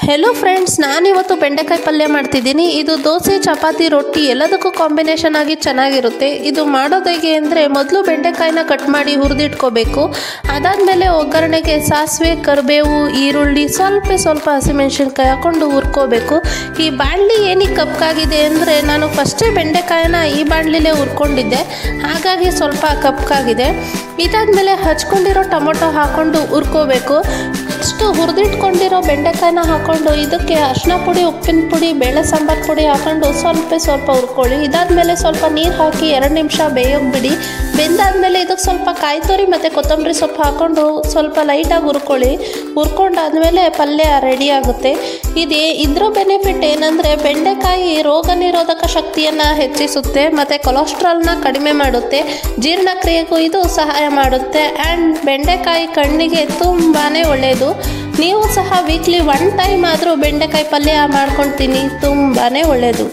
Hello friends, ನಾನಿವತ್ತು ಬೆಂಡೆಕಾಯಿ ಪಲ್ಯ ಮಾಡ್ತಿದ್ದೀನಿ. ಇದು ದೋಸೆ, ಚಪಾತಿ, ರೊಟ್ಟಿ ಎಲ್ಲದಕ್ಕೂ ಕಾಂಬಿನೇಷನ್ ಆಗಿ ಚೆನ್ನಾಗಿರುತ್ತೆ. ಇದು ಮಾಡೋದು ಹೇಗೆ ಅಂದರೆ, ಮೊದಲು ಬೆಂಡೆಕಾಯಿನ ಕಟ್ ಮಾಡಿ ಹುರಿದಿಟ್ಕೋಬೇಕು. ಅದಾದಮೇಲೆ ಒಗ್ಗರಣೆಗೆ ಸಾಸಿವೆ, ಕರಿಬೇವು, ಈರುಳ್ಳಿ, ಸ್ವಲ್ಪ ಹಸಿಮೆಣಸಿನ್ಕಾಯಿ ಹಾಕ್ಕೊಂಡು ಹುರ್ಕೋಬೇಕು. ಈ ಬಾಣಲಿ ಏನಕ್ಕೆ ಕಪ್ಪಾಗಿದೆ ಅಂದರೆ, ನಾನು ಫಸ್ಟೇ ಬೆಂಡೆಕಾಯಿನ ಈ ಬಾಣಲಿಲೇ ಹುರ್ಕೊಂಡಿದ್ದೆ, ಹಾಗಾಗಿ ಸ್ವಲ್ಪ ಕಪ್ಪಾಗಿದೆ. ಇದಾದಮೇಲೆ ಹಚ್ಕೊಂಡಿರೋ ಟೊಮೊಟೊ ಹಾಕ್ಕೊಂಡು ಹುರ್ಕೋಬೇಕು. ಅಷ್ಟು ಹುರಿದಿಟ್ಕೊಂಡಿರೋ ಬೆಂಡೆಕಾಯಿನ ಹಾಕ್ಕೊಂಡು ಇದಕ್ಕೆ ಅರಿಶಿನ ಪುಡಿ, ಉಪ್ಪಿನ ಪುಡಿ, ಬೇಳೆ ಸಾಂಬಾರು ಪುಡಿ ಹಾಕ್ಕೊಂಡು ಸ್ವಲ್ಪ ಹುರ್ಕೊಳ್ಳಿ. ಇದಾದಮೇಲೆ ಸ್ವಲ್ಪ ನೀರು ಹಾಕಿ 2 ನಿಮಿಷ ಬೇಯೋಕೆ ಬಿಡಿ. ಬೆಂದಾದಮೇಲೆ ಇದಕ್ಕೆ ಸ್ವಲ್ಪ ಕಾಯಿ ತುರಿ ಮತ್ತು ಕೊತ್ತಂಬರಿ ಸೊಪ್ಪು ಹಾಕ್ಕೊಂಡು ಸ್ವಲ್ಪ ಲೈಟಾಗಿ ಹುರ್ಕೊಂಡಾದಮೇಲೆ ಪಲ್ಯ ರೆಡಿ ಆಗುತ್ತೆ. ಇದ್ರ ಬೆನಿಫಿಟ್ ಏನಂದರೆ, ಬೆಂಡೆಕಾಯಿ ರೋಗ ನಿರೋಧಕ ಶಕ್ತಿಯನ್ನು ಹೆಚ್ಚಿಸುತ್ತೆ ಮತ್ತು ಕೊಲೆಸ್ಟ್ರಾಲ್ನ ಕಡಿಮೆ ಮಾಡುತ್ತೆ. ಜೀರ್ಣಕ್ರಿಯೆಗೂ ಇದು ಸಹಾಯ ಮಾಡುತ್ತೆ. ಆ್ಯಂಡ್ ಬೆಂಡೆಕಾಯಿ ಕಣ್ಣಿಗೆ ತುಂಬಾ ಒಳ್ಳೆಯದು. ನೀವು ಸಹ ವೀಕ್ಲಿ 1 ಟೈಮ್ ಆದರೂ ಬೆಂಡೆಕಾಯಿ ಪಲ್ಯ ಮಾಡ್ಕೊಂಡು ತಿನ್ನಿ, ತುಂಬಾ ಒಳ್ಳೆಯದು.